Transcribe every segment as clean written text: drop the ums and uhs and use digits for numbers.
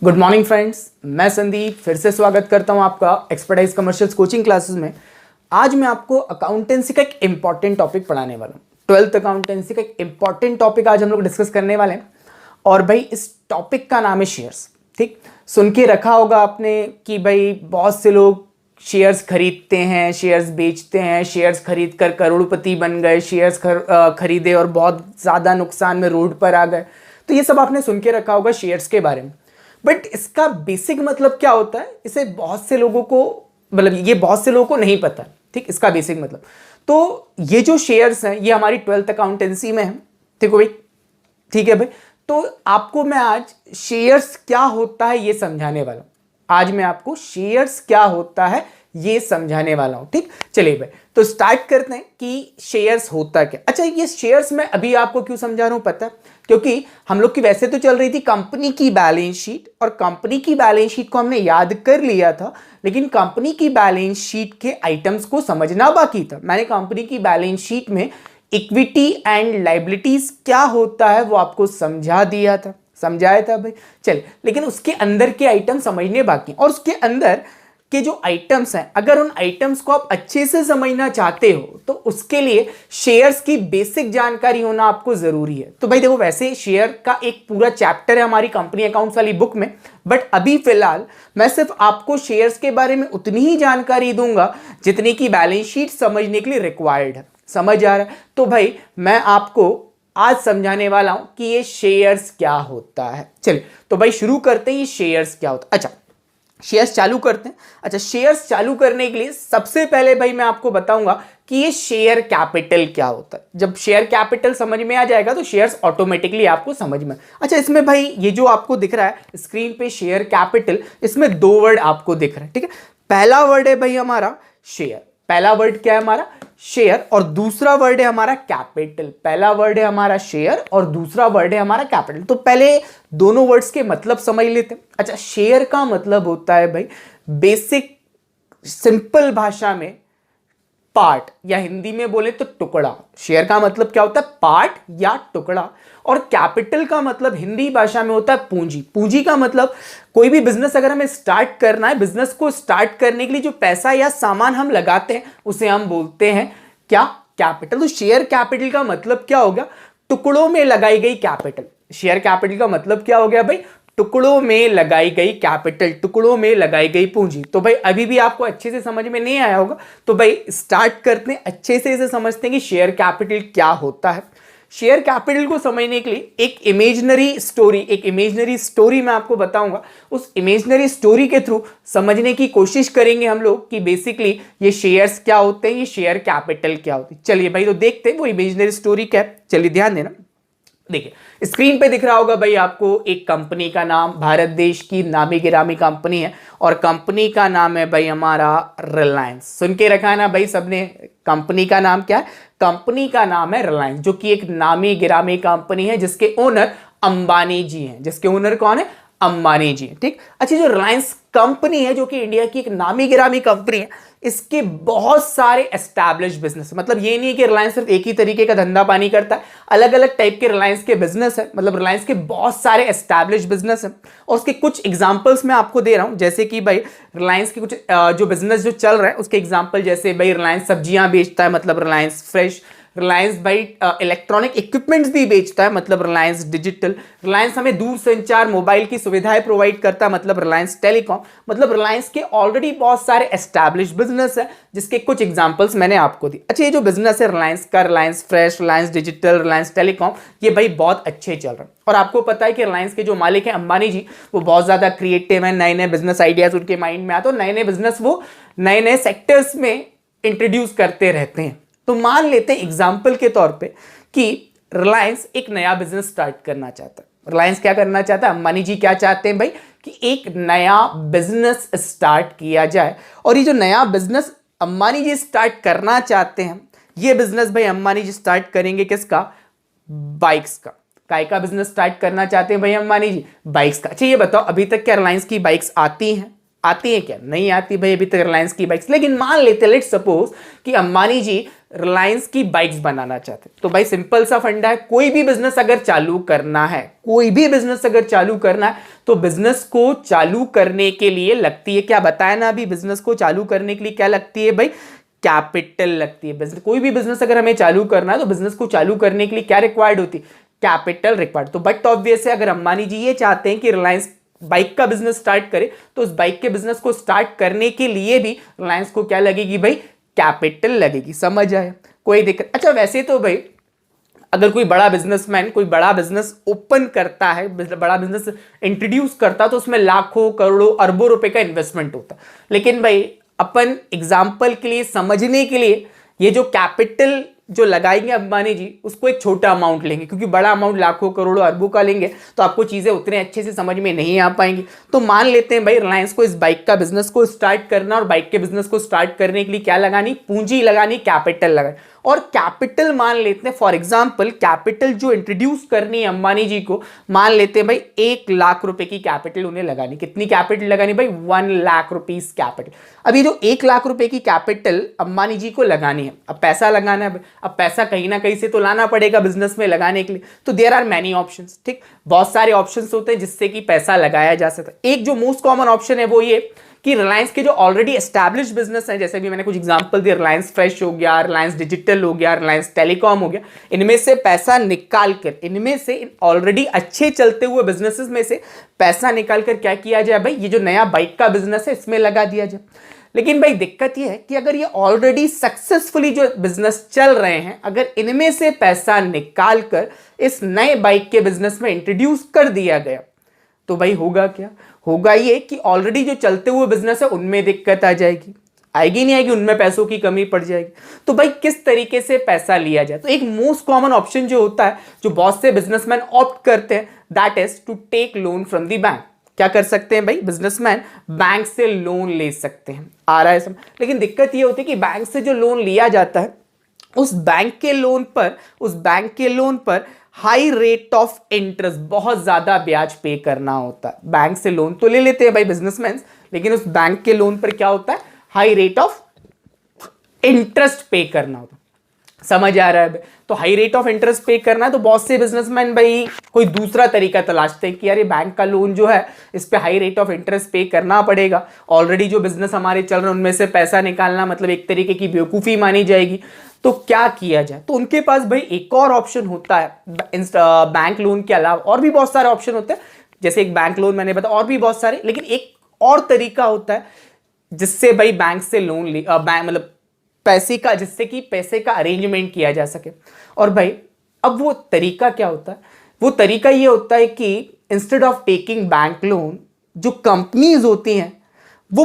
Good morning friends, मैं संदीप फिर से स्वागत करता हूं आपका एक्सपर्टाइज कमर्शियल्स कोचिंग क्लासेस में। आज मैं आपको अकाउंटेंसी का एक इंपॉर्टेंट टॉपिक पढ़ाने वाला हूं। 12th अकाउंटेंसी का एक इंपॉर्टेंट टॉपिक आज हम लोग डिस्कस करने वाले हैं और भाई इस टॉपिक का नाम है शेयर्स। ठीक, सुन के रखा होगा आपने कि भाई बहुत से लोग शेयर्स खरीदते हैं, शेयर्स बेचते हैं, शेयर्स खरीद कर करोड़पति बन गए, शेयर्स खरीदे और बहुत ज़्यादा नुकसान में रोड पर आ गए। तो ये सब आपने सुन के रखा होगा शेयर्स के बारे में। बट इसका बेसिक मतलब क्या होता है, इसे बहुत से लोगों को ये बहुत से लोगों को नहीं पता। ठीक, इसका बेसिक मतलब तो ये जो शेयर्स हैं ये हमारी 12th अकाउंटेंसी में है। ठीक है भाई, ठीक है भाई। तो आपको मैं आज शेयर्स क्या होता है ये समझाने वाला हूं। आज मैं आपको शेयर्स क्या होता है ये समझाने वाला हूं। ठीक, चलिए भाई तो स्टार्ट करते हैं कि शेयर्स होता क्या। अच्छा, ये शेयर्स मैं अभी आपको क्यों समझा रहा हूं पता है, क्योंकि हम लोग की वैसे तो चल रही थी कंपनी की बैलेंस शीट और कंपनी की बैलेंस शीट को हमने याद कर लिया था, लेकिन कंपनी की बैलेंस शीट के आइटम्स को समझना बाकी था। मैंने कंपनी की बैलेंस शीट में इक्विटी एंड लायबिलिटीज क्या होता है वो आपको समझाया था भाई। चलिए, लेकिन उसके अंदर के आइटम समझने बाकी और उसके अंदर के जो आइटम्स हैं, अगर उन आइटम्स को आप अच्छे से समझना चाहते हो तो उसके लिए शेयर्स की बेसिक जानकारी होना आपको जरूरी है। तो भाई देखो, वैसे शेयर का एक पूरा चैप्टर है हमारी कंपनी अकाउंट्स वाली बुक में, बट अभी फिलहाल मैं सिर्फ आपको शेयर्स के बारे में उतनी ही जानकारी दूंगा जितनी की बैलेंस शीट समझने के लिए रिक्वायर्ड है। समझ आ रहा है? तो भाई मैं आपको आज समझाने वाला हूं कि ये शेयर्स क्या होता है। चलिए तो भाई शुरू करते हैं, ये शेयर्स क्या होता है। अच्छा, शेयर्स चालू करते हैं। अच्छा, शेयर्स चालू करने के लिए सबसे पहले भाई मैं आपको बताऊंगा कि ये शेयर कैपिटल क्या होता है। जब शेयर कैपिटल समझ में आ जाएगा तो शेयर्स ऑटोमेटिकली आपको समझ में। अच्छा, इसमें भाई ये जो आपको दिख रहा है स्क्रीन पे शेयर कैपिटल, इसमें दो वर्ड आपको दिख रहा है। ठीक है, पहला वर्ड है भाई हमारा शेयर। पहला वर्ड क्या है हमारा? शेयर। और दूसरा वर्ड है हमारा कैपिटल। पहला वर्ड है हमारा शेयर और दूसरा वर्ड है हमारा कैपिटल। तो पहले दोनों वर्ड्स के मतलब समझ लेते हैं। अच्छा, शेयर का मतलब होता है भाई बेसिक सिंपल भाषा में पार्ट, या हिंदी में बोले तो टुकड़ा। शेयर का मतलब क्या होता है? पार्ट या टुकड़ा। और कैपिटल का मतलब हिंदी भाषा में होता है पूंजी। पूंजी का मतलब कोई भी बिजनेस अगर हमें स्टार्ट करना है, बिजनेस को स्टार्ट करने के लिए जो पैसा या सामान हम लगाते हैं उसे हम बोलते हैं क्या? कैपिटल। तो शेयर कैपिटल का मतलब क्या होगा? टुकड़ों में लगाई गई कैपिटल। शेयर कैपिटल का मतलब क्या हो गया भाई? टुकड़ों में लगाई गई कैपिटल, टुकड़ों में लगाई गई पूंजी। तो भाई अभी भी आपको अच्छे से समझ में नहीं आया होगा, तो भाई स्टार्ट करते हैं, अच्छे से इसे समझते हैं कि शेयर कैपिटल क्या होता है। शेयर कैपिटल को समझने के लिए एक इमेजिनरी स्टोरी मैं आपको बताऊंगा। उस इमेजिनरी स्टोरी के थ्रू समझने की कोशिश करेंगे हम लोग कि बेसिकली ये शेयर्स क्या होते हैं, ये शेयर कैपिटल क्या होती है। चलिए भाई तो देखते हैं वो इमेजिनरी स्टोरी क्या है। चलिए ध्यान देना। देखिए स्क्रीन पे दिख रहा होगा भाई आपको एक कंपनी का नाम, भारत देश की नामी गिरामी कंपनी है और कंपनी का नाम है भाई हमारा रिलायंस। सुन के रखा है ना भाई सबने? कंपनी का नाम क्या है? कंपनी का नाम है रिलायंस, जो कि एक नामी गिरामी कंपनी है जिसके ओनर अंबानी जी हैं। जिसके ओनर कौन है? अंबानी जी। ठीक, अच्छा, जो रिलायंस कंपनी है जो कि इंडिया की एक नामी गिरामी कंपनी है, इसके बहुत सारे एस्टैब्लिश बिजनेस। मतलब ये नहीं है कि रिलायंस सिर्फ एक ही तरीके का धंधा पानी करता है, अलग अलग टाइप के रिलायंस के बिजनेस है। मतलब रिलायंस के बहुत सारे एस्टैब्लिश बिजनेस है और उसके कुछ एग्जांपल्स मैं आपको दे रहा हूं। जैसे कि भाई रिलायंस के कुछ जो बिजनेस जो चल रहा है उसके एग्जाम्पल, जैसे भाई रिलायंस सब्जियां बेचता है मतलब रिलायंस फ्रेश। रिलायंस भाई इलेक्ट्रॉनिक इक्विपमेंट्स भी बेचता है मतलब रिलायंस डिजिटल। रिलायंस हमें दूर संचार मोबाइल की सुविधाएं प्रोवाइड करता है मतलब रिलायंस टेलीकॉम। मतलब रिलायंस के ऑलरेडी बहुत सारे एस्टैब्लिश बिजनेस है जिसके कुछ एग्जांपल्स मैंने आपको दी। अच्छा, ये जो बिजनेस है रिलायंस का, Reliance fresh, Reliance digital, Reliance telecom, ये भाई बहुत अच्छे चल रहे हैं। और आपको पता है कि रिलायंस के जो मालिक हैं अंबानी जी, वो बहुत ज्यादा क्रिएटिव है। नए नए बिजनेस आइडियाज उनके माइंड में आते हैं, नए नए बिजनेस वो नए नए सेक्टर्स में इंट्रोड्यूस करते रहते हैं। तो मान लेते हैं एग्जाम्पल के तौर पे कि रिलायंस एक नया बिजनेस स्टार्ट करना चाहता है। रिलायंस क्या करना चाहता है? अंबानी जी क्या चाहते हैं भाई? कि एक नया बिजनेस स्टार्ट किया जाए। और ये जो नया बिजनेस अंबानी जी स्टार्ट करना चाहते हैं, ये बिजनेस भाई अंबानी जी स्टार्ट करेंगे किसका? बाइक्स का। काय का बिजनेस स्टार्ट करना चाहते हैं भाई अंबानी जी? बाइक्स का। अच्छा, ये बताओ अभी तक क्या रिलायंस की बाइक्स आती हैं? आती है क्या? नहीं आती भाई अभी तक रिलायंस की बाइक्स। लेकिन मान लेते लेट सपोज कि अंबानी जी रिलायंस की बाइक्स बनाना चाहते हैं, तो भाई सिंपल सा फंडा है, कोई भी बिजनेस अगर चालू करना है, कोई भी बिजनेस अगर चालू करना है, तो बिजनेस को चालू करने के लिए लगती है क्या? बताया ना अभी, बिजनेस को चालू करने के लिए क्या लगती है भाई? कैपिटल लगती है। बिजनेस, कोई भी बिजनेस अगर हमें चालू करना है तो बिजनेस को चालू करने के लिए क्या रिक्वायर्ड होती है? Capital required. तो बट ऑब्वियस है, अगर अंबानी जी ये चाहते हैं कि रिलायंस बाइक का बिजनेस स्टार्ट करे, तो उस बाइक के बिजनेस को स्टार्ट करने के लिए भी रिलायंस को क्या लगेगी भाई? कैपिटल लगेगी। समझ आए? कोई दिक्कत? अच्छा वैसे तो भाई अगर कोई बड़ा बिजनेसमैन कोई बड़ा बिजनेस ओपन करता है, बड़ा बिजनेस इंट्रोड्यूस करता है, तो उसमें लाखों करोड़ों अरबों रुपए का इन्वेस्टमेंट होता है। लेकिन भाई अपन एग्जाम्पल के लिए, समझने के लिए, ये जो कैपिटल जो लगाएंगे अंबानी जी, उसको एक छोटा अमाउंट लेंगे, क्योंकि बड़ा अमाउंट लाखों करोड़ों अरबों का लेंगे तो आपको चीजें उतने अच्छे से समझ में नहीं आ पाएंगी। तो मान लेते हैं भाई रिलायंस को इस बाइक का बिजनेस को स्टार्ट करना, और बाइक के बिजनेस को स्टार्ट करने के लिए क्या लगानी? पूंजी लगानी, कैपिटल लगानी। और कैपिटल मान लेते हैं, फॉर एग्जाम्पल कैपिटल जो इंट्रोड्यूस करनी है अंबानी जी को, मान लेते हैं भाई 1 लाख रुपए की कैपिटल उन्हें लगानी। कितनी कैपिटल लगानी भाई? 1 लाख रुपीज कैपिटल। अब ये जो 1 लाख रुपए की कैपिटल अंबानी जी को लगानी है, अब पैसा लगाना है, अब पैसा कहीं ना कहीं से तो लाना पड़ेगा बिजनेस में लगाने के लिए। तो देयर आर मैनी ऑप्शंस, ठीक, बहुत सारे ऑप्शंस होते हैं जिससे कि पैसा लगाया जा सकता है। एक जो मोस्ट कॉमन ऑप्शन है वो ये कि रिलायंस के जो ऑलरेडी एस्टैब्लिश बिजनेस है, जैसे भी मैंने कुछ एग्जांपल दिए, रिलायंस फ्रेश हो गया, रिलायंस डिजिटल हो गया, रिलायंस टेलीकॉम हो गया, इनमें से पैसा निकाल कर, इनमें से ऑलरेडी अच्छे चलते हुए बिजनेसेस में से पैसा निकाल कर क्या किया जाए भाई? ये जो नया बाइक का बिजनेस है इसमें लगा दिया जाए। लेकिन भाई दिक्कत ये है कि अगर ये ऑलरेडी सक्सेसफुली जो बिजनेस चल रहे हैं, अगर इनमें से पैसा निकाल कर इस नए बाइक के बिजनेस में इंट्रोड्यूस कर दिया गया, तो भाई होगा क्या? होगा ये कि ऑलरेडी जो चलते हुए बिजनेस है उनमें दिक्कत आ जाएगी। आएगी नहीं आएगी? उनमें पैसों की कमी पड़ जाएगी। तो भाई किस तरीके से पैसा लिया जाए? तो एक मोस्ट कॉमन ऑप्शन जो होता है, जो बहुत से बिजनेसमैन ऑप्ट करते हैं, that is to take loan from the bank. क्या कर सकते हैं भाई बिजनेसमैन? बैंक से लोन ले सकते हैं। आ रहा है समझ? लेकिन दिक्कत ये होती है कि बैंक से जो लोन लिया जाता है, उस बैंक के लोन पर हाई रेट ऑफ इंटरेस्ट, बहुत ज्यादा ब्याज पे करना होता है। बैंक से लोन तो ले लेते हैं भाई बिजनेसमैन, लेकिन उस बैंक के लोन पर क्या होता है? हाई रेट ऑफ इंटरेस्ट पे करना होता है। समझ आ रहा है? तो हाई रेट ऑफ इंटरेस्ट पे करना है, तो बहुत से बिजनेसमैन भाई कोई दूसरा तरीका तलाशते हैं कि यार ये बैंक का लोन जो है इस पे हाई रेट ऑफ इंटरेस्ट पे करना पड़ेगा, ऑलरेडी जो बिजनेस हमारे चल रहे हैं उनमें से पैसा निकालना मतलब एक तरीके की बेवकूफ़ी मानी जाएगी। तो क्या किया जाए? तो उनके पास भाई एक और ऑप्शन होता है बैंक लोन के अलावा, और भी बहुत सारे ऑप्शन होते हैं, जैसे एक बैंक लोन मैंने बताया, और भी बहुत सारे, लेकिन एक और तरीका होता है जिससे भाई बैंक से लोन बैंक मतलब पैसे का, जिससे कि पैसे का अरेंजमेंट किया जा सके। और भाई अब वो तरीका क्या होता है? वो तरीका ये होता है कि instead of taking bank loan, जो कंपनीज होती हैं वो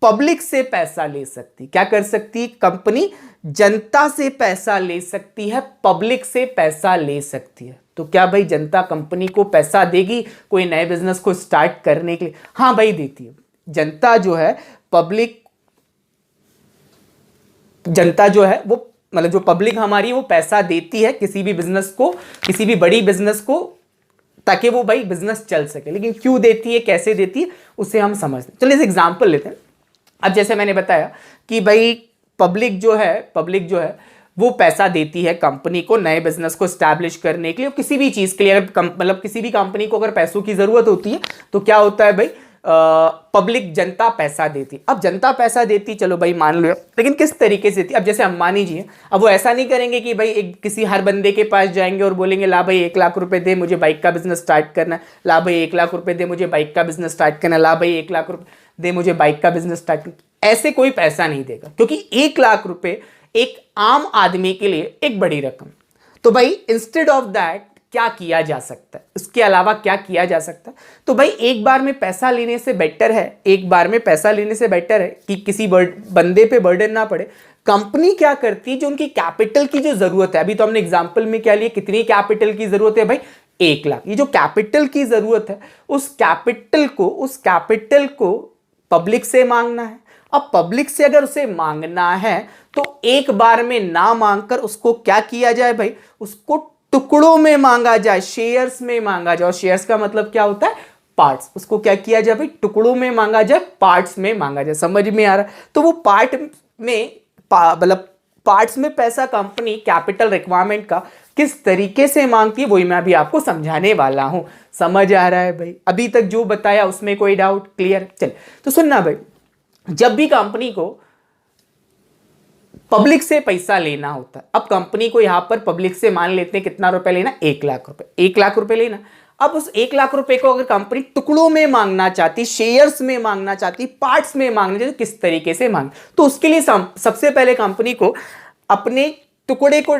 पब्लिक से पैसा ले सकती। क्या कर सकती? कंपनी जनता से पैसा ले सकती है, पब्लिक से पैसा ले सकती है। तो क्या भाई जनता कंपनी को पैसा देगी कोई नए बिजनेस को स्टार्ट करने के लिए? हाँ भाई देती है। जनता जो है जनता जो है वो मतलब जो पब्लिक हमारी वो पैसा देती है किसी भी बिजनेस को, किसी भी बड़ी बिजनेस को, ताकि वो भाई बिजनेस चल सके। लेकिन क्यों देती है, कैसे देती है, उसे हम समझते हैं। चलिए इस एग्जांपल लेते हैं। अब जैसे मैंने बताया कि भाई पब्लिक जो है वो पैसा देती है कंपनी को नए बिजनेस को स्टैब्लिश करने के लिए, किसी भी चीज के लिए। अगर मतलब किसी भी कंपनी को अगर पैसों की जरूरत होती है तो क्या होता है भाई? पब्लिक, जनता पैसा देती। अब जनता पैसा देती, चलो भाई मान लो, लेकिन किस तरीके से देती? अब जैसे अंबानी जी हैं, अब वो ऐसा नहीं करेंगे कि भाई किसी हर बंदे के पास जाएंगे और बोलेंगे ला भाई 1 लाख रुपए दे, मुझे बाइक का बिजनेस स्टार्ट करना है, ला भाई 1 लाख रुपए दे, मुझे बाइक का बिजनेस स्टार्ट करना है, ला भाई 1 लाख रुपए दे, मुझे बाइक का बिजनेस स्टार्ट करना। ऐसे कोई पैसा नहीं देगा, क्योंकि 1 लाख रुपए एक आम आदमी के लिए एक बड़ी रकम। तो भाई इंस्टेड ऑफ दैट क्या किया जा सकता है? इसके अलावा क्या किया जा सकता है? तो भाई एक बार में पैसा लेने से बेटर है कि किसी बंदे पे बर्डन ना पड़े। कंपनी क्या करती है, जो उनकी कैपिटल की जो जरूरत है, अभी तो हमने एग्जांपल में क्या लिया, कितनी कैपिटल की जरूरत है भाई? 1 लाख। ये जो कैपिटल की जरूरत है, उस कैपिटल को पब्लिक से मांगना है। अब पब्लिक से अगर उसे मांगना है तो एक बार में ना मांगकर उसको क्या किया जाए भाई? उसको टुकड़ों में मांगा जाए, शेयर्स में मांगा जाए। और शेयर्स का मतलब क्या होता है? पार्ट्स, उसको क्या किया जाए भाई, टुकड़ों में मांगा जाए, पार्ट्स में मांगा जाए। समझ में आ रहा है? तो वो पार्ट में मतलब पार्ट्स में पैसा कंपनी कैपिटल रिक्वायरमेंट का किस तरीके से मांगती है वही मैं अभी आपको समझाने वाला हूं। समझ आ रहा है भाई? अभी तक जो बताया उसमें कोई डाउट? क्लियर? चल तो सुनना भाई, जब भी कंपनी को पब्लिक से पैसा लेना होता है, अब कंपनी को यहां पर पब्लिक से मान लेते हैं कितना रुपए लेना, 1 लाख रुपए, 1 लाख रुपए लेना। अब उस 1 लाख रुपए को अगर कंपनी टुकड़ों में मांगना चाहती, शेयर्स में मांगना चाहती, पार्ट्स में मांगना चाहती, तो किस तरीके से मांग, तो उसके लिए सबसे पहले कंपनी को अपने टुकड़े को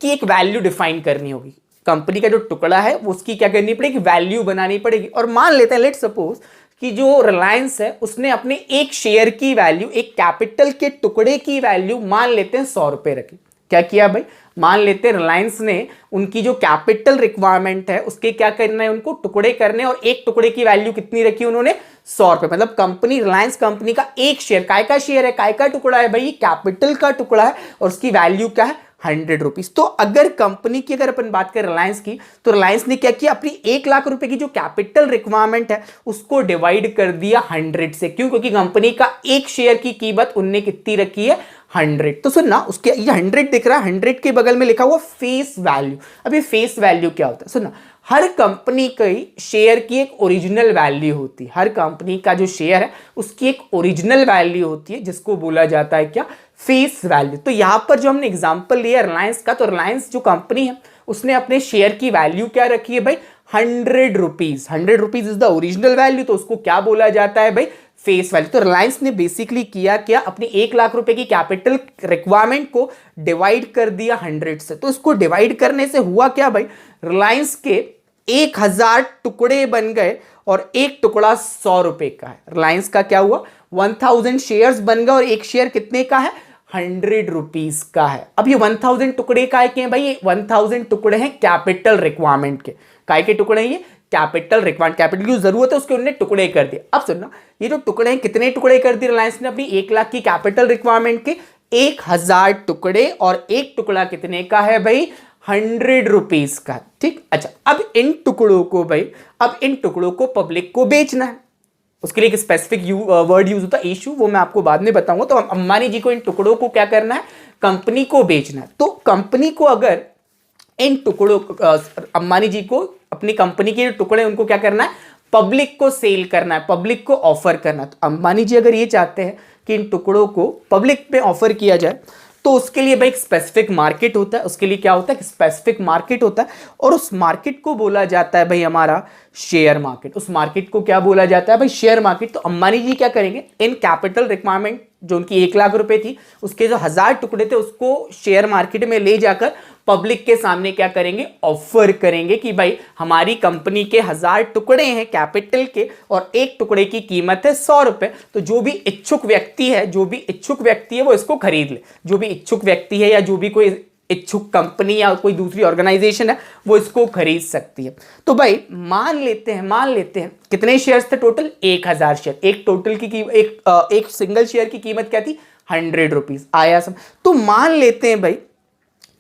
की एक वैल्यू डिफाइन करनी होगी। कंपनी का जो टुकड़ा है उसकी क्या करनी पड़ेगी, वैल्यू बनानी पड़ेगी। और मान लेते हैं, लेट सपोज कि जो रिलायंस है उसने अपने एक शेयर की वैल्यू, एक कैपिटल के टुकड़े की वैल्यू मान लेते हैं 100 रुपए रखी। क्या किया भाई, मान लेते हैं रिलायंस ने उनकी जो कैपिटल रिक्वायरमेंट है उसके क्या करना है, उनको टुकड़े करने, और एक टुकड़े की वैल्यू कितनी रखी उन्होंने, 100 रुपए। मतलब कंपनी, रिलायंस कंपनी का एक शेयर, काय का शेयर है, काय का टुकड़ा है भाई, कैपिटल का टुकड़ा है, और उसकी वैल्यू क्या है, 100 रुपीज। तो अगर कंपनी की, अगर अपन बात करें रिलायंस की, तो रिलायंस ने क्या किया, अपनी 1 लाख रुपए की जो कैपिटल रिक्वायरमेंट है उसको डिवाइड कर दिया 100 से। क्यों? क्योंकि कंपनी का एक शेयर की कीमत उनने कितनी रखी है, 100। तो सुनना, उसके ये 100 दिख रहा है, 100 के बगल में लिखा हुआ फेस वैल्यू। अब ये फेस वैल्यू क्या होता है, सुनना, हर कंपनी की शेयर की एक ओरिजिनल वैल्यू होती है। हर कंपनी का जो शेयर है उसकी एक ओरिजिनल वैल्यू होती है, जिसको बोला जाता है क्या, फेस वैल्यू। तो यहां पर जो हमने एग्जांपल लिया रिलायंस का, तो रिलायंस जो कंपनी है उसने अपने शेयर की वैल्यू क्या रखी है भाई, 100 rupees. 100 rupees is the original value, तो उसको क्या बोला जाता है भाई, फेस वैल्यू। तो रिलायंस ने बेसिकली किया क्या, अपनी 1 लाख रुपए की कैपिटल रिक्वायरमेंट को डिवाइड कर दिया 100 से। तो इसको डिवाइड करने से हुआ क्या भाई, रिलायंस के 1000 टुकड़े बन गए, और एक टुकड़ा 100 रुपए का है। रिलायंस का क्या हुआ, 1000 शेयर्स बन गए, और एक शेयर कितने का है, 100 रुपीज का है। अब ये 1000 टुकड़े का है भाई, ये 1000 टुकड़े हैं कैपिटल रिक्वायरमेंट के। काय के टुकड़े हैं ये, कैपिटल रिक्वायरमेंट, कैपिटल की जरूरत है उसके उन्होंने टुकड़े कर दिए। अब सुनना, ये जो टुकड़े हैं, कितने टुकड़े कर दिए रिलायंस ने अपनी 1 लाख की कैपिटल रिक्वायरमेंट के, 1000 टुकड़े, और एक टुकड़ा कितने का है भाई, 100 रुपीज का। ठीक, अच्छा, अब इन टुकड़ों को भाई, अब इन टुकड़ों को पब्लिक को बेचना है। उसके लिए एक स्पेसिफिक वर्ड यूज होता है, इशू, वो मैं आपको बाद में बताऊंगा। तो अंबानी जी को इन टुकड़ों को क्या करना है, कंपनी को बेचना है। तो कंपनी को अगर इन टुकड़ों, अंबानी जी को अपनी कंपनी के टुकड़े उनको क्या करना है, पब्लिक को सेल करना है, पब्लिक को ऑफर करना है। तो अंबानी जी अगर ये चाहते हैं कि इन टुकड़ों को पब्लिक पे ऑफर किया जाए, तो उसके लिए भाई एक स्पेसिफिक मार्केट होता है। उसके लिए क्या होता है, स्पेसिफिक मार्केट होता है, और उस मार्केट को बोला जाता है भाई हमारा शेयर मार्केट। उस मार्केट को क्या बोला जाता है भाई, शेयर मार्केट। तो अंबानी जी क्या करेंगे, इन कैपिटल रिक्वायरमेंट जो उनकी 1 लाख रुपए थी, उसके जो 1000 टुकड़े थे उसको शेयर मार्केट में ले जाकर पब्लिक के सामने क्या करेंगे, ऑफर करेंगे कि भाई हमारी कंपनी के 1000 टुकड़े हैं कैपिटल के, और एक टुकड़े की कीमत है 100 रुपए। तो जो भी इच्छुक व्यक्ति है, जो भी इच्छुक व्यक्ति है वो इसको खरीद ले। जो भी इच्छुक व्यक्ति है, या जो भी कोई इच्छुक कंपनी या कोई दूसरी ऑर्गेनाइजेशन है, वो इसको खरीद सकती है। तो भाई मान लेते हैं कितने शेयर्स थे टोटल, 1000 शेयर। एक टोटल की एक सिंगल शेयर की कीमत क्या थी, 100 रुपीज। आया सब? तो मान लेते हैं भाई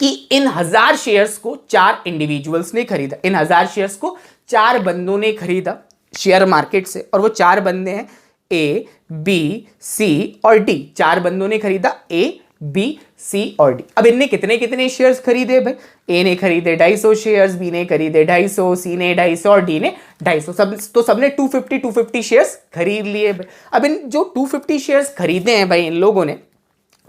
कि इन 1000 शेयर्स को 4 इंडिविजुअल्स ने खरीदा। इन 1000 शेयर्स को 4 बंदों ने खरीदा शेयर मार्केट से, और वो 4 बंदे हैं ए, बी, सी और डी। 4 बंदों ने खरीदा ए, बी, सी और डी। अब इनने कितने कितने शेयर्स खरीदे भाई, ए ने खरीदे 250 शेयर्स, बी ने खरीदे 250, सी ने 250 और डी ने 250। तो सबने 250 शेयर्स खरीद लिए भाई। अब इन जो 250 शेयर्स खरीदे हैं भाई इन लोगों ने,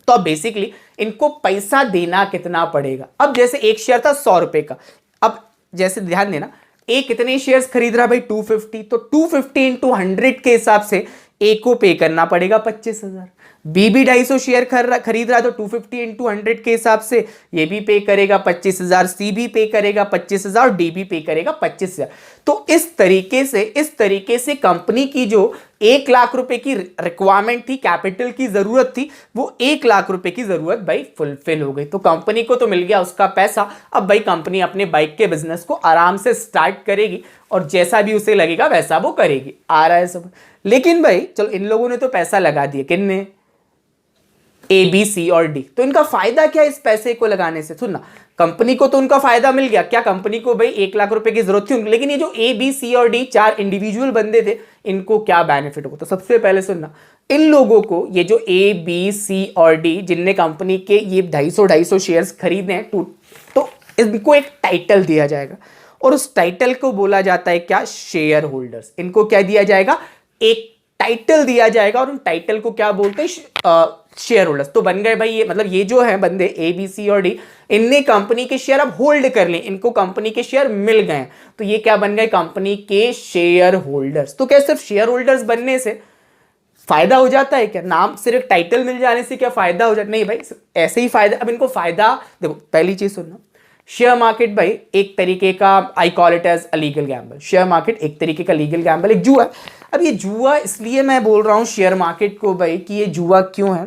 तो अब बेसिकली इनको पैसा देना कितना पड़ेगा। अब जैसे एक शेयर था 100 रुपए का, अब जैसे ध्यान देना, ए कितने शेयर्स खरीद रहा भाई, 250। तो 250 इंटू 100 के हिसाब से ए को पे करना पड़ेगा 25,000। बी भी 250 शेयर खरीद रहा है, तो 250 इंटू 100 के हिसाब से ये भी पे करेगा 25,000, सी भी पे करेगा 25,000, और डी भी पे करेगा 25,000। तो इस तरीके से कंपनी की जो 1 लाख रुपए की रिक्वायरमेंट थी, कैपिटल की जरूरत थी, वो 1 लाख रुपए की जरूरत भाई फुलफिल हो गई। तो कंपनी को तो मिल गया उसका पैसा। अब भाई कंपनी अपने बाइक के बिजनेस को आराम से स्टार्ट करेगी, और जैसा भी उसे लगेगा वैसा वो करेगी। आ रहा है सब? लेकिन भाई चलो, इन लोगों ने तो पैसा लगा दिया, किनने, ए, बी, सी और डी। तो इनका फायदा क्या है इस पैसे को लगाने से, सुनना, कंपनी को तो उनका फायदा मिल गया, क्या कंपनी को भाई 1 लाख रुपए की जरूरत थी उनको, लेकिन ये जो ए बी सी और डी 4 इंडिविजुअल बंदे थे, इनको क्या बेनिफिट होता? सबसे पहले सुनना, इन लोगों को, ये जो ए बी सी और डी जिनने कंपनी के ये 250 शेयर्स खरीदे हैं तो इनको एक टाइटल दिया जाएगा, और उस टाइटल को बोला जाता है क्या? Share holders. इनको क्या दिया जाएगा? एक टाइटल दिया जाएगा, और उन टाइटल को क्या बोलते हैं? Share holders. तो बन गए भाई ये, मतलब ये जो है बंदे ए बी सी और डी, इनने कंपनी के शेयर अब होल्ड कर लिए, इनको कंपनी के शेयर मिल गए, तो ये क्या बन गए? कंपनी के शेयर होल्डर्स। तो क्या सिर्फ शेयर होल्डर्स बनने से फायदा हो जाता है क्या? नाम सिर्फ टाइटल मिल जाने से क्या फायदा हो जाता? नहीं भाई, ऐसे ही फायदा। अब इनको फायदा देखो, पहली चीज सुनना, शेयर मार्केट भाई एक तरीके का, I call it as a legal gamble. Share market एक तरीके का लीगल गैम्बल, एक जुआ है। अब ये जुआ इसलिए मैं बोल रहा हूं शेयर मार्केट को भाई कि ये जुआ क्यों है,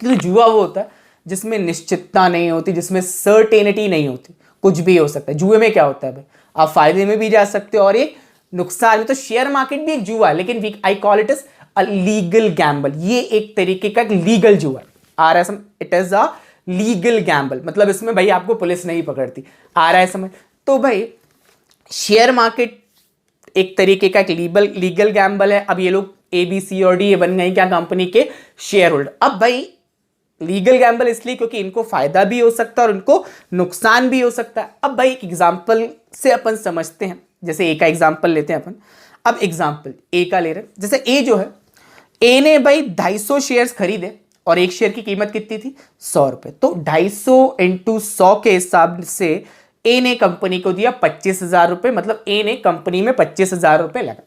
क्योंकि जुआ वो होता है जिसमें निश्चितता नहीं होती, जिसमें सर्टेनिटी नहीं होती, कुछ भी हो सकता है। जुए में क्या होता है भाई, आप फायदे में भी जा सकते हो और एक नुकसान में। तो शेयर मार्केट भी एक जुआ है, लेकिन आई call it is a legal Gamble. ये एक तरीके का लीगल जुआ है, it is a legal Gamble, मतलब इसमें भाई आपको पुलिस नहीं पकड़ती। आ रहा है समझ? तो भाई शेयर मार्केट एक तरीके का एक लीगल गैम्बल है। अब ये लोग ए बी सी और डी ये बन गए क्या? कंपनी के शेयर होल्डर। अब भाई लीगल गैम्बल इसलिए क्योंकि इनको फायदा भी हो सकता है और इनको नुकसान भी हो सकता है। अब भाई एक एग्जांपल से अपन समझते हैं, जैसे ए का एग्जांपल लेते हैं अपन। अब एग्जांपल ए का ले रहे हैं, जैसे ए जो है, ए ने भाई 250 शेयर्स खरीदे और एक शेयर की कीमत कितनी थी? 100 रुपए। तो 250 इंटू 100 के हिसाब से ए ने कंपनी को दिया 25,000 रुपए, मतलब ए ने कंपनी में 25,000 रुपए लगा।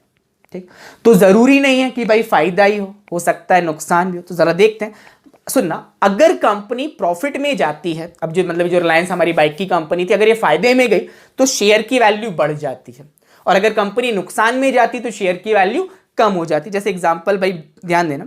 ठीक, तो जरूरी नहीं है कि भाई फायदा ही हो सकता है नुकसान भी हो। तो जरा देखते हैं, सुनना, अगर कंपनी प्रॉफिट में जाती है, अब जो मतलब जो रिलायंस हमारी बाइक की कंपनी थी, अगर ये फायदे में गई तो शेयर की वैल्यू बढ़ जाती है, और अगर कंपनी नुकसान में जाती तो शेयर की वैल्यू कम हो जाती। जैसे एग्जांपल भाई ध्यान देना,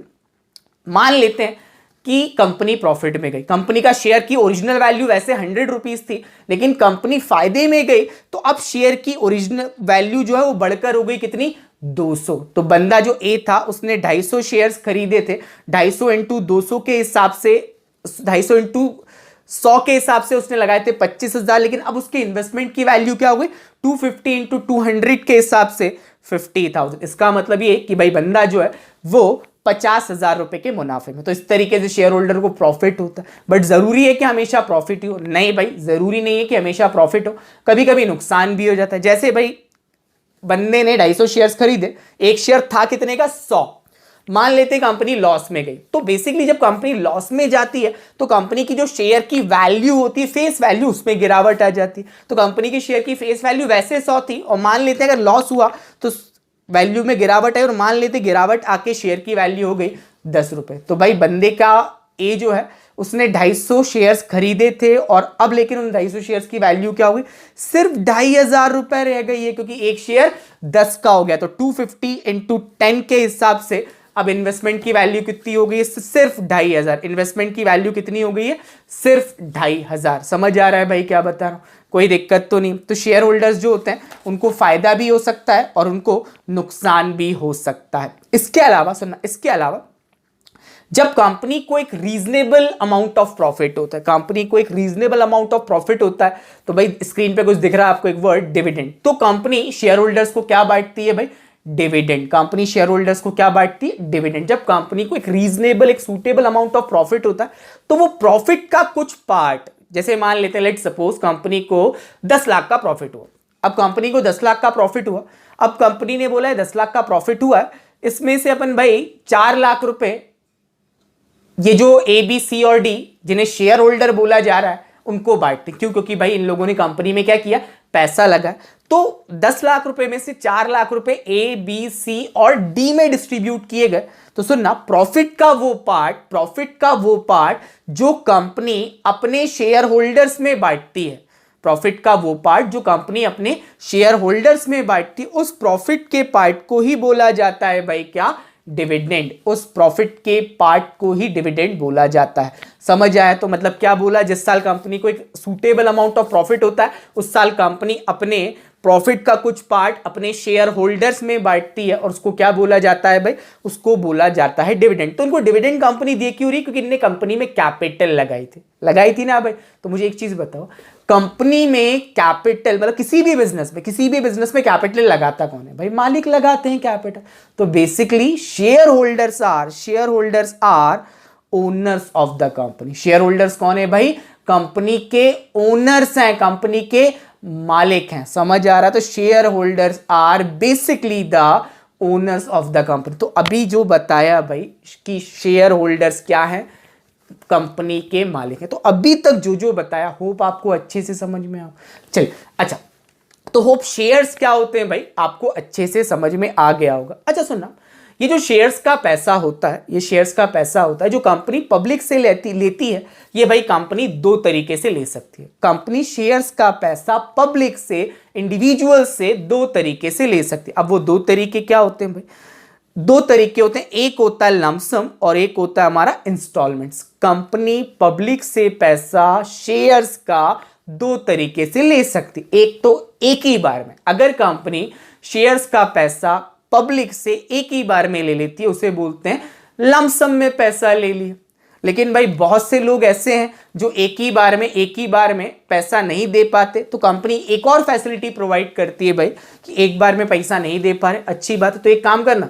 मान लेते हैं कि कंपनी प्रॉफिट में गई, कंपनी का शेयर की ओरिजिनल वैल्यू वैसे 100 रुपीज थी, लेकिन कंपनी फायदे में गई तो अब शेयर की ओरिजिनल वैल्यू जो है वो बढ़कर हो गई कितनी? 200। तो बंदा जो ए था उसने 250 शेयर्स खरीदे थे, 250 इंटू 200 के हिसाब से, 250 इंटू 100 के हिसाब से उसने लगाए थे 25,000, लेकिन अब उसके इन्वेस्टमेंट की वैल्यू क्या हो गई? 250 इंटू 200 के हिसाब से 50,000। इसका मतलब ये कि भाई बंदा जो है वो 50,000 रुपए के मुनाफे में। तो इस तरीके से शेयर होल्डर को प्रॉफिट होता है। बट जरूरी है कि हमेशा प्रॉफिट ही हो? नहीं भाई, जरूरी नहीं है कि हमेशा प्रॉफिट हो, कभी कभी नुकसान भी हो जाता है। जैसे भाई बंदे ने 250 शेयर्स खरीदे, एक शेयर था कितने का? 100। मान लेते कंपनी लॉस में गई, तो बेसिकली जब कंपनी लॉस में जाती है तो कंपनी की जो शेयर की वैल्यू होती है, फेस वैल्यू, उसमें गिरावट आ जाती है। तो कंपनी की शेयर की फेस वैल्यू वैसे 100 थी, और मान लेते हैं अगर लॉस हुआ तो वैल्यू में गिरावट है, और मान लेते गिरावट आके शेयर की वैल्यू हो गई 10 रुपए। तो भाई बंदे का ए जो है उसने 250 शेयर्स खरीदे थे, और अब लेकिन उन 250 शेयर्स की वैल्यू क्या हो गई? सिर्फ 2,500 रुपए रह गई है, क्योंकि एक शेयर 10 का हो गया। तो 250 इंटू 10 के हिसाब से अब इन्वेस्टमेंट की वैल्यू कितनी हो गई है? सिर्फ 2,500। इन्वेस्टमेंट की वैल्यू कितनी हो गई है? सिर्फ 2,500। समझ आ रहा है भाई क्या बता रहा हूं? कोई दिक्कत तो नहीं? तो शेयर होल्डर्स जो होते हैं उनको फायदा भी हो सकता है और उनको नुकसान भी हो सकता है। इसके अलावा सुनना, इसके अलावा जब कंपनी को एक रीजनेबल अमाउंट ऑफ प्रॉफिट होता है, कंपनी को एक रीजनेबल अमाउंट ऑफ प्रॉफिट होता है, तो भाई स्क्रीन पे कुछ दिख रहा है आपको, एक वर्ड डिविडेंड। तो कंपनी शेयर होल्डर्स को क्या बांटती है भाई? डिविडेंड। कंपनी शेयर होल्डर्स को क्या बांटती है? डिविडेंड। जब कंपनी को एक रीजनेबल, एक सूटेबल अमाउंट ऑफ प्रॉफिट होता है, तो वो प्रॉफिट का कुछ पार्ट, जैसे मान लेते हैं लेट सपोज कंपनी को 10 लाख का प्रॉफिट हुआ। अब कंपनी को 10 लाख का प्रॉफिट हुआ, अब कंपनी ने बोला है 10 लाख का प्रॉफिट हुआ है, इसमें से अपन भाई 4 लाख रुपए ये जो ए बी सी और डी जिन्हें शेयर होल्डर बोला जा रहा है उनको बांटते। क्यों? क्योंकि भाई इन लोगों ने कंपनी में क्या किया? पैसा लगा। तो 10 लाख रुपए में से 4 लाख रुपए ए बी सी और डी में डिस्ट्रीब्यूट किए गए। तो सुनना, प्रॉफिट का वो पार्ट जो कंपनी अपने शेयर होल्डर्स में बांटती है, प्रॉफिट का वो पार्ट जो कंपनी अपने शेयर होल्डर्स में बांटती है, उस प्रॉफिट के पार्ट को ही बोला जाता है भाई क्या? डिविडेंड। उस प्रॉफिट के पार्ट को ही डिविडेंड बोला जाता है। समझ आया? तो मतलब क्या बोला, जिस साल कंपनी को एक सूटेबल अमाउंट ऑफ प्रॉफिट होता है उस साल कंपनी अपने प्रॉफिट का कुछ पार्ट अपने शेयर होल्डर्स में बांटती है और उसको क्या बोला जाता है भाई, उसको बोला जाता है डिविडेंड। तो उनको डिविडेंड कंपनी दे क्यों रही, क्योंकि इनने कंपनी में कैपिटल लगाई थी ना भाई। तो मुझे एक चीज बताओ, कंपनी में कैपिटल मतलब किसी भी बिजनेस में कैपिटल लगाता कौन है भाई, मालिक लगाते हैं कैपिटल। तो basically share holders are owners of the company. Share holders कौन है भाई, कंपनी के ओनर्स हैं, कंपनी के मालिक हैं, समझ आ रहा है। तो share holders are basically the owners of the company. तो अभी जो बताया भाई कि शेयर होल्डर्स क्या है, कंपनी के मालिक हैं। तो अभी तक जो जो बताया होप आपको अच्छे से समझ में आ। चलिए अच्छा, तो होप शेयर्स क्या होते हैं भाई आपको अच्छे से समझ में आ गया होगा। अच्छा सुनना, ये जो शेयर्स का पैसा होता है, ये शेयर्स का पैसा होता है जो कंपनी पब्लिक से लेती है, ये भाई कंपनी दो तरीके से ले सकती है। कंपनी शेयर्स का पैसा पब्लिक से, इंडिविजुअल से दो तरीके से ले सकती है। अब वो दो तरीके क्या होते हैं भाई, दो तरीके होते हैं, एक होता है लमसम और एक होता है हमारा इंस्टॉलमेंट्स। कंपनी पब्लिक से पैसा शेयर्स का दो तरीके से ले सकती, एक तो एक ही बार में, अगर कंपनी शेयर्स का पैसा पब्लिक से एक ही बार में ले लेती है उसे बोलते हैं लमसम में पैसा ले लिया। लेकिन भाई बहुत से लोग ऐसे हैं जो एक ही बार में पैसा नहीं दे पाते, तो कंपनी एक और फैसिलिटी प्रोवाइड करती है भाई कि एक बार में पैसा नहीं दे पा रहे, अच्छी बात है, तो एक काम करना,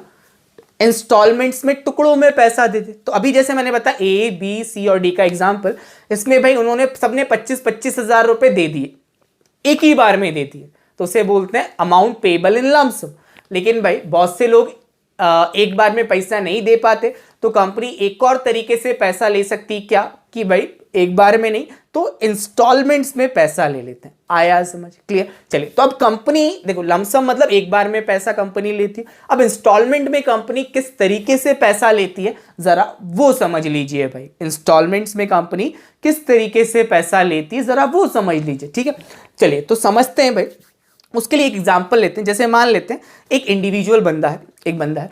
इंस्टॉलमेंट्स में टुकड़ों में पैसा दे दे। तो अभी जैसे मैंने बताया ए बी सी और डी का एग्जांपल, इसमें भाई उन्होंने सबने 25-25 हजार रुपए दे दिए, एक ही बार में दे दिए, तो उसे बोलते हैं अमाउंट पेबल इन लम्सम। लेकिन भाई बहुत से लोग एक बार में पैसा नहीं दे पाते, तो कंपनी एक और तरीके से पैसा ले सकती, क्या कि भाई एक बार में नहीं तो इंस्टॉलमेंट्स में पैसा ले लेते हैं। आया समझ, क्लियर। चलिए, तो अब कंपनी देखो, लमसम मतलब एक बार में पैसा कंपनी लेती है, अब इंस्टॉलमेंट में कंपनी किस तरीके से पैसा लेती है जरा वो समझ लीजिए भाई। इंस्टॉलमेंट्स में कंपनी किस तरीके से पैसा लेती है जरा वो समझ लीजिए, ठीक है। चलिए तो समझते हैं भाई, उसके लिए एक एग्जांपल लेते हैं। जैसे मान लेते हैं एक इंडिविजुअल बंदा है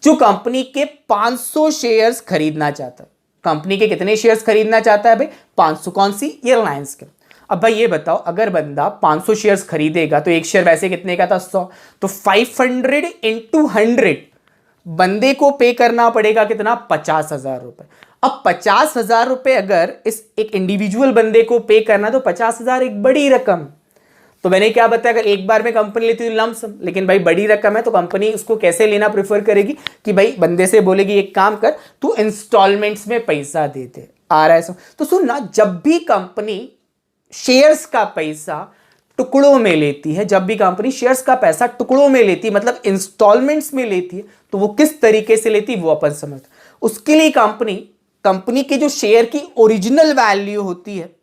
जो कंपनी के 500 शेयर्स खरीदना चाहता है। कंपनी के कितने शेयर्स खरीदना चाहता है भाई, 500। कौन सी, एयरलाइंस के। अब भाई ये बताओ, अगर बंदा 500 शेयर्स खरीदेगा तो एक शेयर वैसे कितने का था, 100, तो 500 × 100 बंदे को पे करना पड़ेगा कितना, 50,000 रुपए। अब 50,000 रुपए अगर इस एक इंडिविजुअल बंदे को पे करना, तो 50,000 एक बड़ी रकम। तो मैंने क्या बताया, अगर एक बार में कंपनी लेती है लमसम, लेकिन भाई बड़ी रकम है तो कंपनी उसको कैसे लेना प्रेफर करेगी कि भाई बंदे से बोलेगी एक काम कर तू इंस्टॉलमेंट्स में पैसा दे दे। आ रहा है तो सुनना, जब भी कंपनी शेयर्स का पैसा टुकड़ों में लेती है, जब भी कंपनी शेयर्स का पैसा टुकड़ों में लेती है मतलब इंस्टॉलमेंट्स में लेती है, तो वो किस तरीके से लेती है वो अपन समझते। उसके लिए कंपनी की जो शेयर की ओरिजिनल वैल्यू होती है,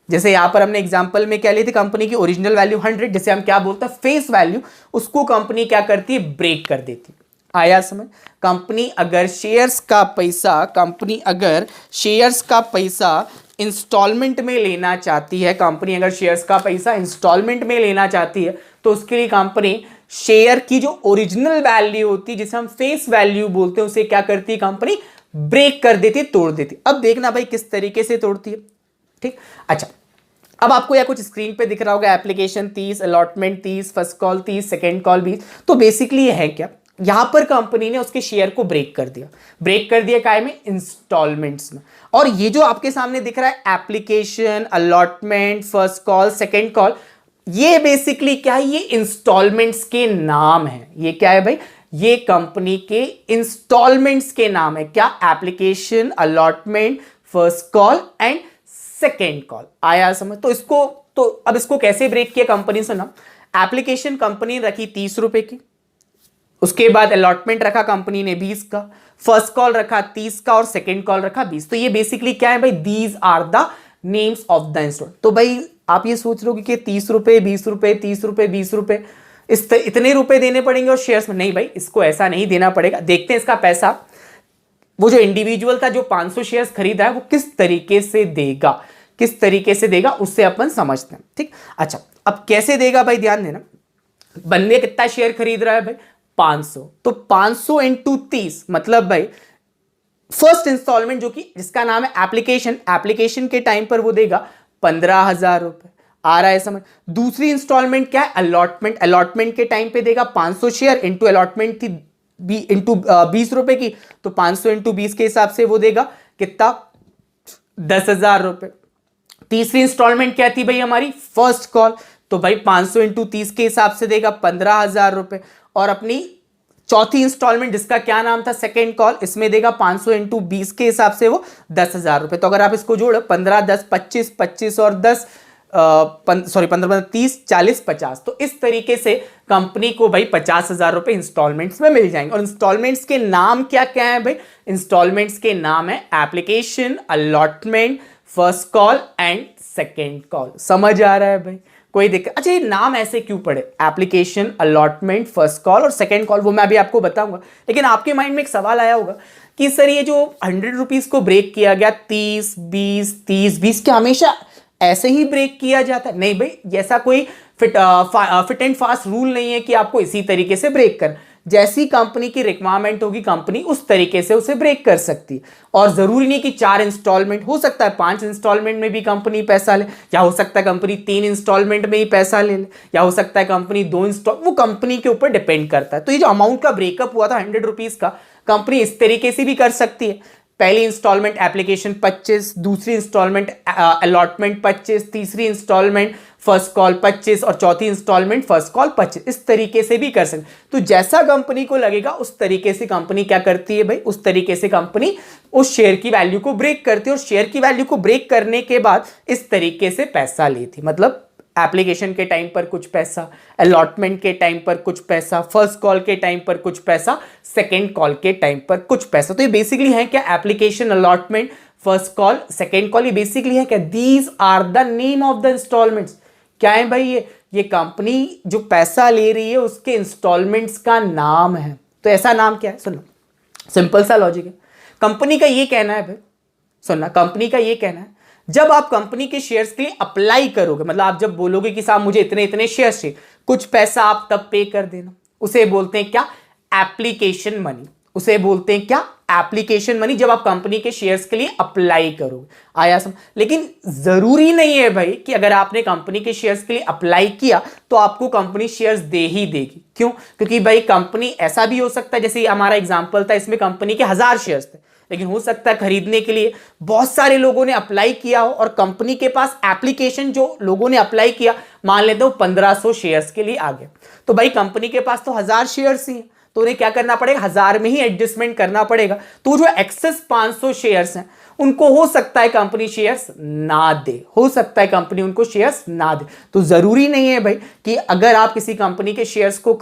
जैसे यहां पर हमने एग्जांपल में क्या ली थी, कंपनी की ओरिजिनल वैल्यू 100, जिसे हम क्या बोलते हैं फेस वैल्यू, उसको कंपनी क्या करती है, ब्रेक कर देती है। आया समझ। कंपनी अगर शेयर्स का पैसा इंस्टॉलमेंट में लेना चाहती है, तो उसके लिए कंपनी शेयर की जो ओरिजिनल वैल्यू होती है, जिसे हम फेस वैल्यू बोलते हैं, उसे क्या करती है कंपनी, ब्रेक कर देती है, तोड़ देती है। अब देखना भाई किस तरीके से तोड़ती है, ठीक। अच्छा, अब आपको यह कुछ स्क्रीन पे दिख रहा होगा, application 30, allotment 30, first call 30, second call 20। तो बेसिकली ये है क्या, यहां पर कंपनी ने उसके शेयर को ब्रेक कर दिया काय में, इंस्टॉलमेंट्स में। और ये जो आपके सामने दिख रहा है application, allotment, first call, second call, ये बेसिकली क्या है, ये इंस्टॉलमेंट्स के नाम है। ये क्या है भाई, ये कंपनी के इंस्टॉलमेंट्स के नाम है। क्या, application, allotment, first call and second call. आया समझ। तो अब इसको कैसे ब्रेक किया कंपनी से ना, एप्लीकेशन कंपनी ने रखी 30 रुपए की, उसके बाद अलॉटमेंट रखा कंपनी ने 20 का, फर्स्ट कॉल रखा 30 का और सेकेंड कॉल रखा 20। तो ये बेसिकली क्या है भाई, these are the names of the instalment. तो भाई आप ये सोच रहे हो कि 30 रुपए, 20 रुपए, 30 रुपए, 20 रुपए, इतने रुपए देने पड़ेंगे और शेयर्स में, नहीं भाई इसको ऐसा नहीं देना पड़ेगा। देखते हैं इसका पैसा वो जो इंडिविजुअल था जो 500 शेयर्स खरीदा है वो किस तरीके से देगा उससे अपन समझते हैं, ठीक। अच्छा, अब कैसे देगा भाई, ध्यान देना, बंदे कितना शेयर खरीद रहा है भाई, 500, तो 500 × 30 मतलब भाई फर्स्ट इंस्टॉलमेंट जो कि जिसका नाम है एप्लीकेशन के टाइम पर वो देगा 15,000 रुपए। आ रहा है समझ। दूसरी इंस्टॉलमेंट क्या है, अलॉटमेंट। अलॉटमेंट के टाइम पे देगा 500 शेयर, इंटू अलॉटमेंट थी इंटू 20 रुपए की, तो 500 इंटू 20 के हिसाब से वो देगा कितना, 10,000 रुपए। तीसरी इंस्टॉलमेंट क्या थी भाई हमारी, फर्स्ट कॉल, तो भाई 500 इंटू 30 के हिसाब से देगा 15,000 रुपए। और अपनी चौथी इंस्टॉलमेंट जिसका क्या नाम था, सेकेंड कॉल, इसमें देगा 500 इंटू 20 के हिसाब से वो 10,000 रुपए। तो अगर आप इसको जोड़ो 15 10 25, 25 और 10 सॉरी 15 30 40 50, तो इस तरीके से कंपनी को भाई 50,000 रुपए इंस्टॉलमेंट्स में मिल जाएंगे। और इंस्टॉलमेंट्स के नाम क्या क्या है भाई, इंस्टॉलमेंट्स के नाम है application, allotment, first call and second call. समझ आ रहा है भाई, कोई दिक्कत? अच्छा, ये नाम ऐसे क्यों पड़े, एप्लीकेशन, अलॉटमेंट, फर्स्ट कॉल और सेकेंड कॉल, वो मैं अभी आपको बताऊंगा। लेकिन आपके माइंड में एक सवाल आया होगा कि सर ये जो 100 रुपीज को ब्रेक किया गया, 30 20 30 20, क्या हमेशा ऐसे ही ब्रेक किया जाता है? नहीं भाई, जैसा कोई फिट एंड फास्ट रूल नहीं है कि आपको इसी तरीके से ब्रेक कर, जैसी कंपनी की रिक्वायरमेंट होगी कंपनी उस तरीके से उसे ब्रेक कर सकती है। और जरूरी नहीं कि 4 इंस्टॉलमेंट, हो सकता है 5 इंस्टॉलमेंट में भी कंपनी पैसा ले, या हो सकता है कंपनी 3 इंस्टॉलमेंट में ही पैसा ले, या हो सकता है कंपनी 2 इंस्टॉल, वो कंपनी के ऊपर डिपेंड करता है। तो ये जो अमाउंट का ब्रेकअप हुआ था 100 रुपीज का, कंपनी इस तरीके से भी कर सकती है, पहली इंस्टॉलमेंट एप्लीकेशन 25, दूसरी इंस्टॉलमेंट अलॉटमेंट 25, तीसरी इंस्टॉलमेंट फर्स्ट कॉल 25 और चौथी इंस्टॉलमेंट फर्स्ट कॉल 25, इस तरीके से भी कर सकते। तो जैसा कंपनी को लगेगा उस तरीके से कंपनी क्या करती है भाई, उस तरीके से कंपनी उस शेयर की वैल्यू को ब्रेक करती है। और शेयर की वैल्यू को ब्रेक करने के बाद इस तरीके से पैसा लेती, मतलब एप्लीकेशन के टाइम पर कुछ पैसा, अलॉटमेंट के टाइम पर कुछ पैसा, फर्स्ट कॉल के टाइम पर कुछ पैसा, सेकेंड कॉल के टाइम पर कुछ पैसा। तो ये बेसिकली है क्या, application, allotment, first call, second call, ये बेसिकली है क्या, these are the name of the instalments. क्या है भाई, ये कंपनी जो पैसा ले रही है उसके इंस्टॉलमेंट्स का नाम है। तो ऐसा नाम क्या है, सुनो, सिंपल सा लॉजिक है। कंपनी का ये कहना है भाई, सुनना, कंपनी का ये कहना है, जब आप कंपनी के शेयर्स के लिए अप्लाई करोगे, मतलब आप जब बोलोगे कि साहब मुझे इतने इतने शेयर्स चाहिए, कुछ पैसा आप तब पे कर देना, उसे बोलते हैं क्या, एप्लीकेशन मनी। उसे बोलते हैं क्या, एप्लीकेशन मनी, जब आप कंपनी के शेयर्स के लिए अप्लाई करोगे। आया समझ? लेकिन जरूरी नहीं है भाई कि अगर आपने कंपनी के शेयर्स के लिए अप्लाई किया तो आपको कंपनी शेयर्स दे ही देगी। क्यों? क्योंकि भाई कंपनी, ऐसा भी हो सकता है, जैसे हमारा एग्जांपल था, इसमें कंपनी के 1000 शेयर्स थे, लेकिन हो सकता है खरीदने के लिए बहुत सारे लोगों ने अप्लाई किया हो और कंपनी के पास एप्लीकेशन जो लोगों ने अप्लाई किया, मान लेते हो 1500 शेयर्स के लिए आ गए। तो भाई कंपनी के पास तो 1000 शेयर्स ही हैं, तो उन्हें क्या करना पड़ेगा, 1000 में ही एडजस्टमेंट करना पड़ेगा। तो जो एक्सेस 500 शेयर्स हैं उनको हो सकता है कंपनी शेयर्स ना दे, हो सकता है कंपनी उनको शेयर्स ना दे। तो जरूरी नहीं है भाई कि अगर आप किसी कंपनी के शेयर्स को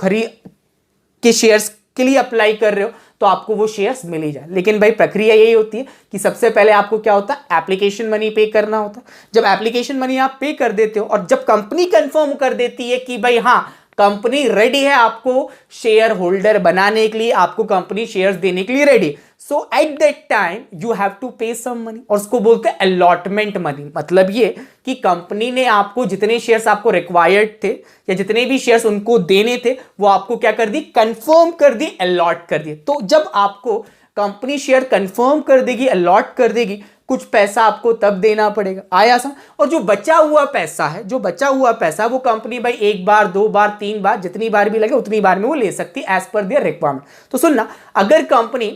शेयर्स के लिए अप्लाई कर रहे हो तो आपको वो शेयर्स मिल ही जाए। लेकिन भाई प्रक्रिया यही होती है कि सबसे पहले आपको क्या होता है, एप्लीकेशन मनी पे करना होता है। जब एप्लीकेशन मनी आप पे कर देते हो और जब कंपनी कंफर्म कर देती है कि भाई हाँ कंपनी रेडी है आपको शेयर होल्डर बनाने के लिए, आपको कंपनी शेयर्स देने के लिए ready, so at that time you have to pay some money, और उसको बोलते हैं अलॉटमेंट मनी। मतलब ये कि कंपनी ने आपको जितने शेयर्स आपको रिक्वायर्ड थे या जितने भी शेयर्स उनको देने थे वो आपको क्या कर दी, कंफर्म कर दी, अलॉट कर दिए। तो जब आपको कंपनी शेयर कंफर्म कर देगी, अलॉट कर देगी, कुछ पैसा आपको तब देना पड़ेगा। आया समझ? और जो बचा हुआ पैसा है, जो बचा हुआ पैसा वो कंपनी भाई 1 बार 2 बार 3 बार जितनी बार भी लगे उतनी बार में वो ले सकती है एज पर देयर रिक्वायरमेंट। तो सुनना, अगर कंपनी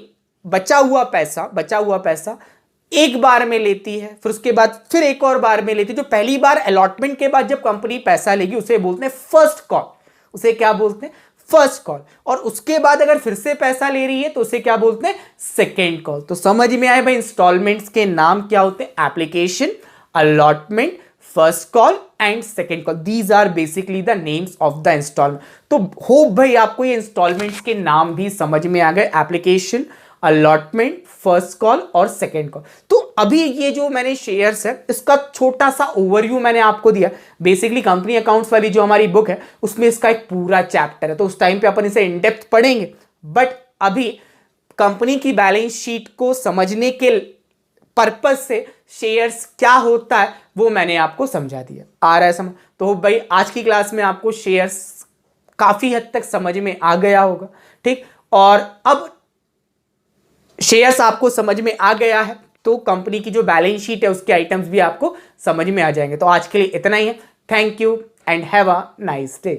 बचा हुआ पैसा एक बार में लेती है, फिर उसके बाद फिर एक और बार में लेती है, जो पहली बार अलॉटमेंट के बाद जब कंपनी पैसा लेगी उसे बोलते हैं फर्स्ट कॉल, उसे क्या बोलते हैं, फर्स्ट कॉल। और उसके बाद अगर फिर से पैसा ले रही है तो उसे क्या बोलते हैं, सेकेंड कॉल। तो समझ में आए भाई इंस्टॉलमेंट्स के नाम क्या होते हैं, application, allotment, first call and second call, these are basically the names of the instalment. तो होप भाई आपको ये इंस्टॉलमेंट्स के नाम भी समझ में आ गए, एप्लीकेशन, अलॉटमेंट, फर्स्ट कॉल और सेकेंड कॉल। तो अभी ये जो मैंने शेयर्स है इसका छोटा सा ओवरव्यू मैंने आपको दिया। बेसिकली कंपनी अकाउंट्स वाली जो हमारी बुक है उसमें इसका एक पूरा चैप्टर है, तो उस टाइम पे अपन इसे इन डेप्थ पढ़ेंगे। बट अभी कंपनी की बैलेंस शीट को समझने के पर्पस से शेयर्स क्या होता है वो मैंने आपको समझा दिया। आ रहा है समझ? तो भाई आज की क्लास में आपको शेयर्स काफी हद तक समझ में आ गया होगा, ठीक। और अब शेयर्स आपको समझ में आ गया है तो कंपनी की जो बैलेंस शीट है उसके आइटम्स भी आपको समझ में आ जाएंगे। तो आज के लिए इतना ही है। Thank you and have a nice day.